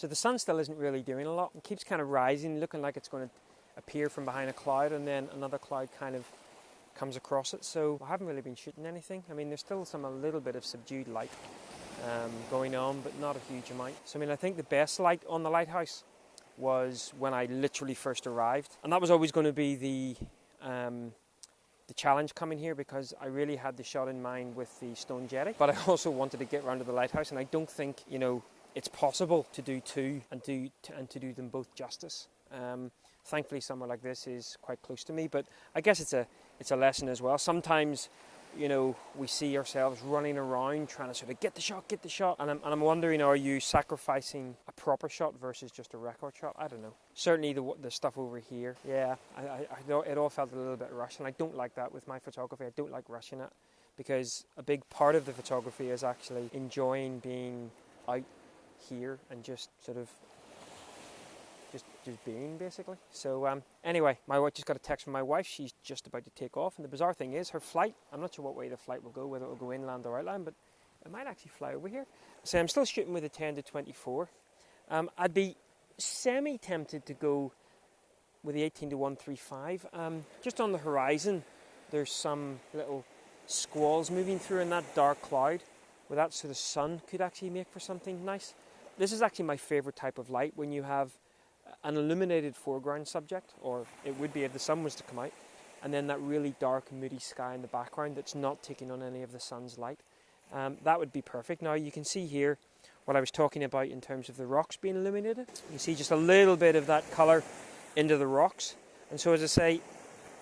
So the sun still isn't really doing a lot. It keeps kind of rising, looking like it's going to appear from behind a cloud, and then another cloud kind of comes across it. So I haven't really been shooting anything. I mean, there's still a little bit of subdued light going on, but not a huge amount. So I mean, I think the best light on the lighthouse was when I literally first arrived, and that was always going to be the challenge coming here, because I really had the shot in mind with the Stone Jetty, but I also wanted to get round to the lighthouse, and I don't think, you know, it's possible to do two and to do them both justice. Thankfully, somewhere like this is quite close to me, but I guess it's a lesson as well. Sometimes, you know, we see ourselves running around trying to sort of get the shot, and I'm wondering, are you sacrificing a proper shot versus just a record shot? I don't know. Certainly the stuff over here, yeah, I it all felt a little bit rushed, and I don't like that with my photography. I don't like rushing it, because a big part of the photography is actually enjoying being out here and just sort of just being, basically. So anyway, my wife just got a text from my wife. She's just about to take off, and the bizarre thing is her flight, I'm not sure what way the flight will go, whether it will go inland or outland, but it might actually fly over here. So I'm still shooting with a 10-24. I'd be semi-tempted to go with the 18-135. Just on the horizon, there's some little squalls moving through in that dark cloud, where that sort of sun could actually make for something nice. This is actually my favourite type of light, when you have an illuminated foreground subject, or it would be if the sun was to come out, and then that really dark, moody sky in the background that's not taking on any of the sun's light. That would be perfect. Now you can see here what I was talking about in terms of the rocks being illuminated. You see just a little bit of that colour into the rocks, and so as I say,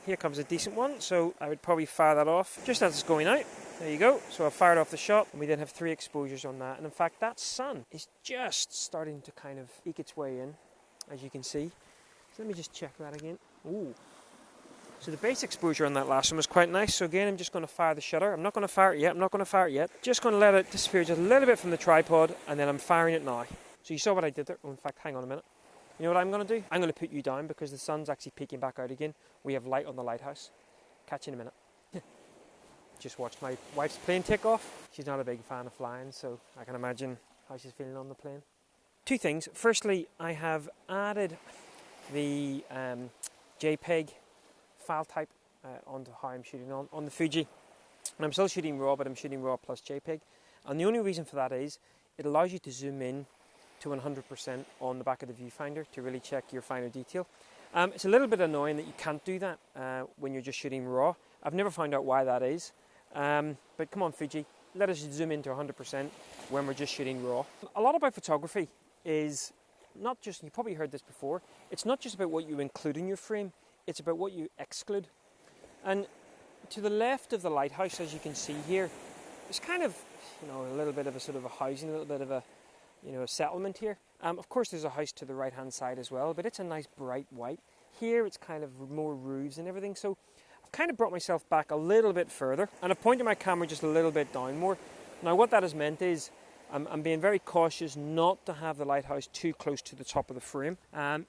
here comes a decent one, so I would probably fire that off just as it's going out. There you go. So I fired off the shot, and we then have 3 exposures on that, and in fact that sun is just starting to kind of eke its way in, as you can see. So let me just check that again. Ooh. So the base exposure on that last one was quite nice. So again, I'm just going to fire the shutter. I'm not going to fire it yet. Just going to let it disappear just a little bit from the tripod, and then I'm firing it now. So you saw what I did there. Oh, in fact, hang on a minute. You know what I'm going to do? I'm going to put you down, because the sun's actually peeking back out again. We have light on the lighthouse. Catch you in a minute. Just watched my wife's plane take off. She's not a big fan of flying, so I can imagine how she's feeling on the plane. 2 things. Firstly, I have added the JPEG file type onto how I'm shooting on the Fuji. And I'm still shooting RAW, but I'm shooting RAW plus JPEG. And the only reason for that is it allows you to zoom in to 100% on the back of the viewfinder to really check your finer detail. It's a little bit annoying that you can't do that when you're just shooting RAW. I've never found out why that is. But come on, Fuji, let us zoom into 100% when we're just shooting RAW. A lot about photography is not just, you probably heard this before, it's not just about what you include in your frame, it's about what you exclude. And to the left of the lighthouse, as you can see here, there's kind of, you know, a little bit of a sort of a housing, a little bit of a, you know, a settlement here. Of course there's a house to the right hand side as well, but it's a nice bright white. Here it's kind of more roofs and everything, so I've kind of brought myself back a little bit further, and I've pointed my camera just a little bit down more. Now what that has meant is I'm being very cautious not to have the lighthouse too close to the top of the frame.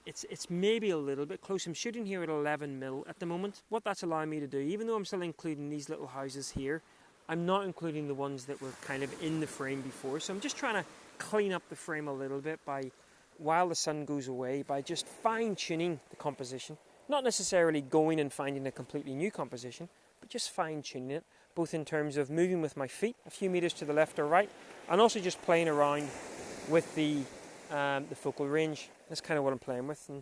It's maybe a little bit close. I'm shooting here at 11mm at the moment. What that's allowing me to do, even though I'm still including these little houses here, I'm not including the ones that were kind of in the frame before. So I'm just trying to clean up the frame a little bit while the sun goes away, by just fine-tuning the composition. Not necessarily going and finding a completely new composition, but just fine-tuning it, both in terms of moving with my feet a few meters to the left or right, and also just playing around with the focal range. That's kind of what I'm playing with. And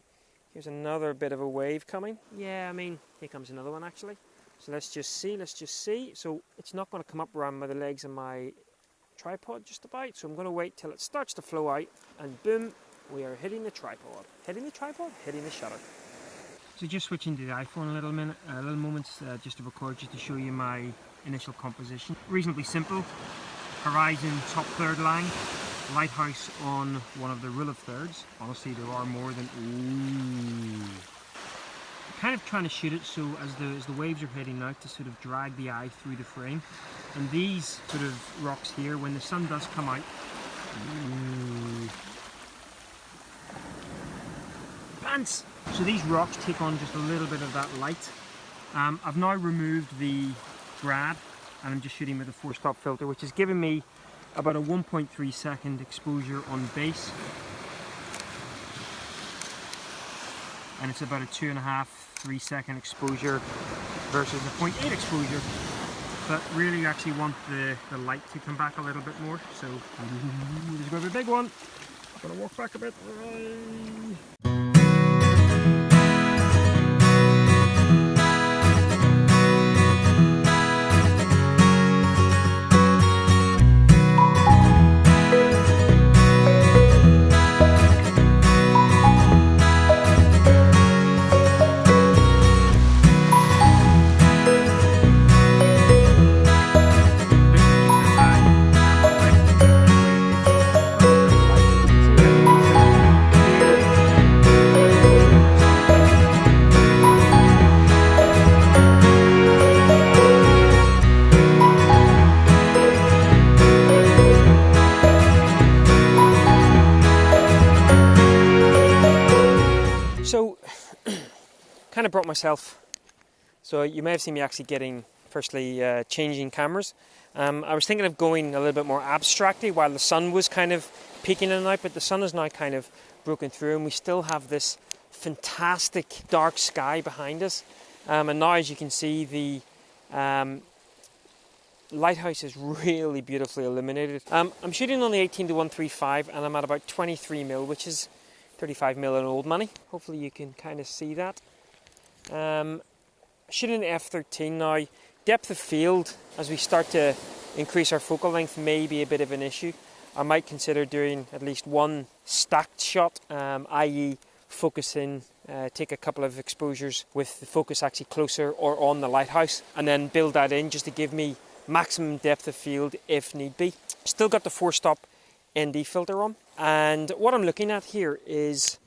here's another bit of a wave coming. Yeah, I mean, here comes another one actually. So let's just see. So it's not going to come up around the legs of my tripod just about. So I'm going to wait till it starts to flow out, and boom, we are hitting the tripod. Hitting the shutter. So just switching to the iPhone a little moment, just to record, just to show you my initial composition. Reasonably simple. Horizon top third line, lighthouse on one of the rule of thirds. Honestly, there are more than... Ooh. I'm kind of trying to shoot it so as the waves are heading out, to sort of drag the eye through the frame. And these sort of rocks here, when the sun does come out... Ooh. Pants! So these rocks take on just a little bit of that light. I've now removed the grad, and I'm just shooting with a 4-stop filter, which is giving me about a 1.3 second exposure on base. and it's about a 2.5–3 second exposure versus a 0.8 exposure. But really you actually want the light to come back a little bit more. So there's going to be a big one. I'm going to walk back a bit. So, kind of brought myself, so you may have seen me actually changing cameras. I was thinking of going a little bit more abstractly while the sun was kind of peeking in and out, but the sun is now kind of broken through and we still have this fantastic dark sky behind us. And now, as you can see, the lighthouse is really beautifully illuminated. I'm shooting on the 18-135 and I'm at about 23mm, which is 35mm in old money. Hopefully you can kind of see that. Shooting the f13 now. Depth of field, as we start to increase our focal length, may be a bit of an issue. I might consider doing at least one stacked shot, i.e. focus in, take a couple of exposures with the focus actually closer or on the lighthouse, and then build that in just to give me maximum depth of field if need be. Still got the 4-stop ND filter on, and what I'm looking at here is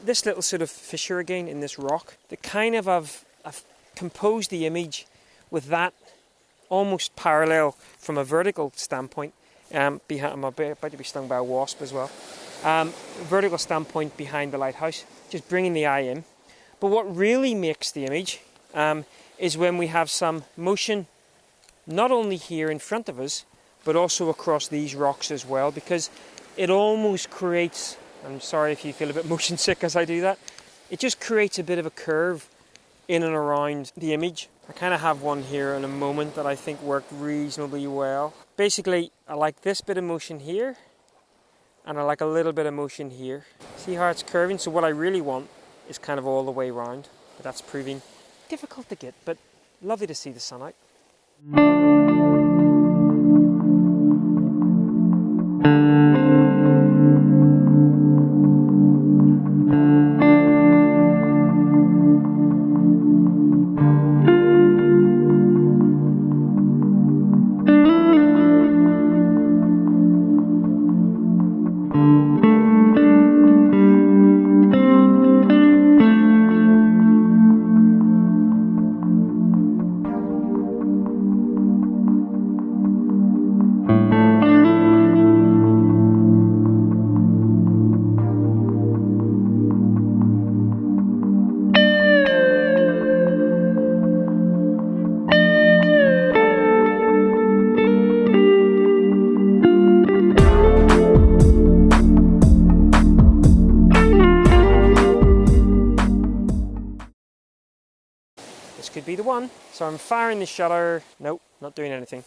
this little sort of fissure again in this rock that kind of I've composed the image with that almost parallel from a vertical standpoint. I'm about to be stung by a wasp as well. Vertical standpoint behind the lighthouse, just bringing the eye in. But what really makes the image is when we have some motion not only here in front of us but also across these rocks as well, because it almost creates, I'm sorry if you feel a bit motion sick as I do that, it just creates a bit of a curve in and around the image. I kind of have one here in a moment that I think worked reasonably well. Basically, I like this bit of motion here, and I like a little bit of motion here. See how it's curving? So what I really want is kind of all the way around, but that's proving difficult to get, but lovely to see the sun out. Could be the one. So I'm firing the shutter. Nope, not doing anything.